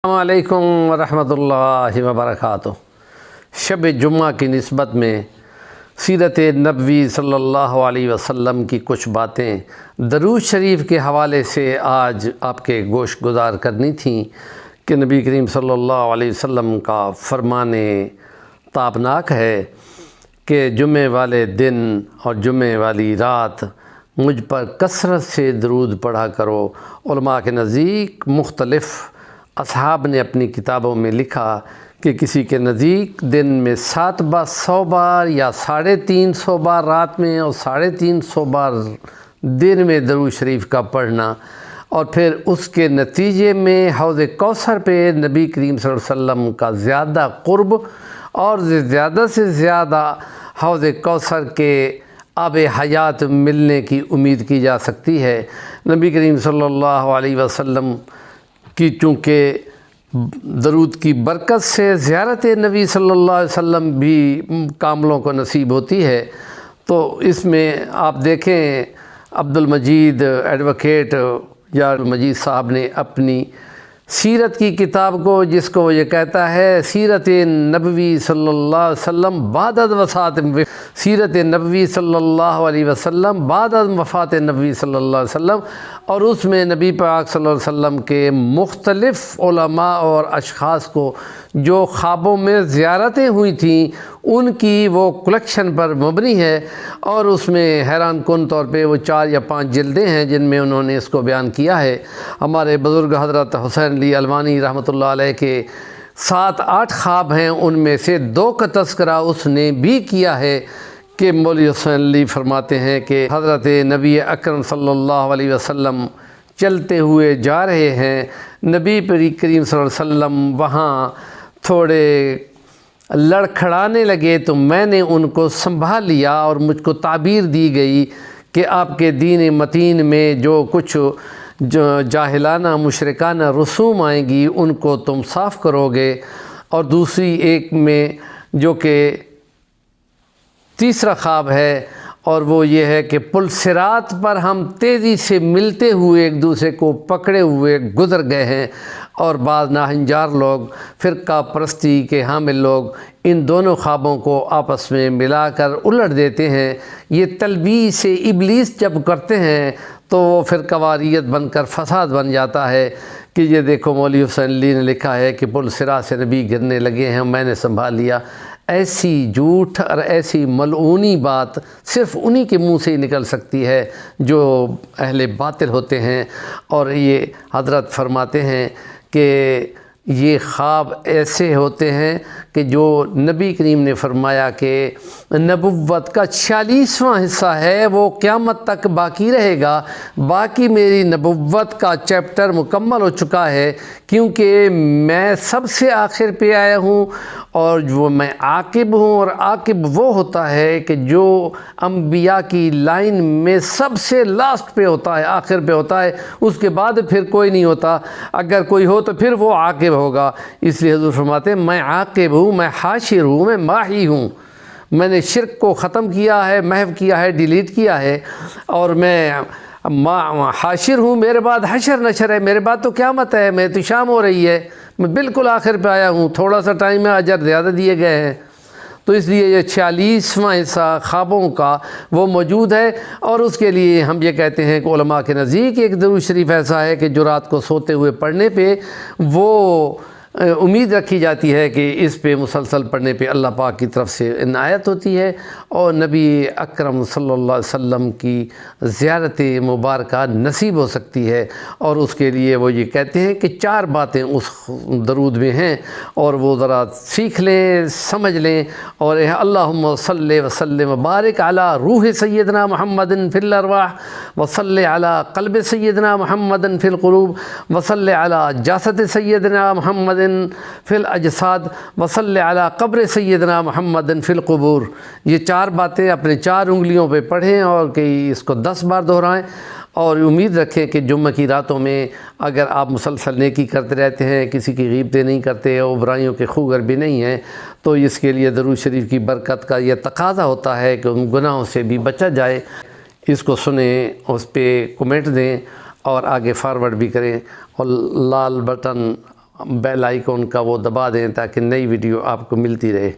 السلام علیکم ورحمۃ اللہ وبرکاتہ۔ شب جمعہ کی نسبت میں سیرت نبوی صلی اللہ علیہ وسلم کی کچھ باتیں درود شریف کے حوالے سے آج آپ کے گوش گزار کرنی تھیں کہ نبی کریم صلی اللہ علیہ وسلم کا فرمان تابناک ہے کہ جمعے والے دن اور جمعے والی رات مجھ پر کثرت سے درود پڑھا کرو۔ علماء کے نزدیک مختلف اصحاب نے اپنی کتابوں میں لکھا کہ کسی کے نزدیک دن میں 7 بار 100 بار یا 350 بار رات میں اور 350 بار دن میں درود شریف کا پڑھنا، اور پھر اس کے نتیجے میں حوض کوثر پہ نبی کریم صلی اللہ علیہ وسلم کا زیادہ قرب اور زیادہ سے زیادہ حوض کوثر کے آب حیات ملنے کی امید کی جا سکتی ہے۔ نبی کریم صلی اللہ علیہ وسلم کی چونکہ درود کی برکت سے زیارت نبی صلی اللہ علیہ وسلم بھی کاملوں کو نصیب ہوتی ہے، تو اس میں آپ دیکھیں عبد المجید ایڈوکیٹ یا المجید صاحب نے اپنی سیرت کی کتاب کو، جس کو وہ یہ کہتا ہے سیرت نبوی صلی اللہ علیہ وسلم بعد از وفات سیرت نبوی صلی اللہ علیہ وسلم بعد از وفات نبی صلی اللہ علیہ وسلم، اور اس میں نبی پاک صلی اللہ علیہ وسلم کے مختلف علماء اور اشخاص کو جو خوابوں میں زیارتیں ہوئی تھیں ان کی وہ کلیکشن پر مبنی ہے، اور اس میں حیران کن طور پہ وہ 4 یا 5 جلدیں ہیں جن میں انہوں نے اس کو بیان کیا ہے۔ ہمارے بزرگ حضرت حسین علی الوانی رحمۃ اللہ علیہ کے 7-8 خواب ہیں، ان میں سے 2 کا تذکرہ اس نے بھی کیا ہے کہ مولوی حسین علی فرماتے ہیں کہ حضرت نبی اکرم صلی اللہ علیہ وسلم چلتے ہوئے جا رہے ہیں، نبی کریم صلی اللہ علیہ وسلم وہاں تھوڑے لڑکھڑانے لگے تو میں نے ان کو سنبھال لیا، اور مجھ کو تعبیر دی گئی کہ آپ کے دین متین میں جو کچھ جاہلانہ مشرکانہ رسوم آئیں گی ان کو تم صاف کرو گے، اور دوسری ایک میں جو کہ تیسرا خواب ہے، اور وہ یہ ہے کہ پل صراط پر ہم تیزی سے ملتے ہوئے ایک دوسرے کو پکڑے ہوئے گزر گئے ہیں، اور بعض ناہنجار لوگ فرقہ پرستی کے حامل لوگ ان دونوں خوابوں کو آپس میں ملا کر الٹ دیتے ہیں۔ یہ تلبیس ابلیس جب کرتے ہیں تو وہ فرقہ واریت بن کر فساد بن جاتا ہے کہ یہ دیکھو مولوی حسین علی نے لکھا ہے کہ پل صراط سے نبی گرنے لگے ہیں، میں نے سنبھال لیا۔ ایسی جھوٹ اور ایسی ملعونی بات صرف انہی کے منہ سے ہی نکل سکتی ہے جو اہل باطل ہوتے ہیں، اور یہ حضرت فرماتے ہیں کہ یہ خواب ایسے ہوتے ہیں کہ جو نبی کریم نے فرمایا کہ نبوت کا 46واں حصہ ہے وہ قیامت تک باقی رہے گا، باقی میری نبوت کا چیپٹر مکمل ہو چکا ہے، کیونکہ میں سب سے آخر پہ آیا ہوں، اور جو میں عاقب ہوں، اور عاقب وہ ہوتا ہے کہ جو انبیاء کی لائن میں سب سے لاسٹ پہ ہوتا ہے، آخر پہ ہوتا ہے، اس کے بعد پھر کوئی نہیں ہوتا، اگر کوئی ہو تو پھر وہ عاقب ہوگا۔ اس لیے حضور فرماتے ہیں میں عاقب ہوں، میں حاشر ہوں، میں ماحی ہوں، میں نے شرک کو ختم کیا ہے، محو کیا ہے، ڈیلیٹ کیا ہے، اور میں حاشر ہوں، میرے بعد حشر نشر ہے، میرے بعد تو قیامت ہے، میں تو شام ہو رہی ہے، میں بالکل آخر پہ آیا ہوں، تھوڑا سا ٹائم ہے، اجر زیادہ دیے گئے ہیں۔ تو اس لیے یہ 46واں حصہ خوابوں کا وہ موجود ہے، اور اس کے لیے ہم یہ کہتے ہیں کہ علماء کے نزدیک ایک درود شریف ایسا ہے کہ جو رات کو سوتے ہوئے پڑھنے پہ وہ امید رکھی جاتی ہے کہ اس پہ مسلسل پڑھنے پہ اللہ پاک کی طرف سے عنایت ہوتی ہے، اور نبی اکرم صلی اللہ علیہ وسلم کی زیارت مبارکہ نصیب ہو سکتی ہے۔ اور اس کے لیے وہ یہ کہتے ہیں کہ 4 باتیں اس درود میں ہیں، اور وہ ذرا سیکھ لیں، سمجھ لیں، اور اللہم صلی وسلم وبارک علی روح سیدنا محمد فی الارواح، وصلی علی قلب سیدنا محمد فی القلوب، وصلی علی جسد سیدنا محمد فی الاجساد، وصلی علی قبر سیدنا محمد فی القبور۔ یہ 4 باتیں اپنے 4 انگلیوں پہ پڑھیں، اور کہ اس کو 10 بار دہرائیں، اور امید رکھیں کہ جمعہ کی راتوں میں اگر آپ مسلسل نیکی کرتے رہتے ہیں، کسی کی غیبتیں نہیں کرتے اور برائیوں کے خوگر بھی نہیں ہیں، تو اس کے لیے درود شریف کی برکت کا یہ تقاضا ہوتا ہے کہ ان گناہوں سے بھی بچا جائے۔ اس کو سنیں، اس پہ کمنٹ دیں، اور آگے فارورڈ بھی کریں، اور لال بٹن بیل آئیکن کا وہ دبا دیں تاکہ نئی ویڈیو آپ کو ملتی رہے۔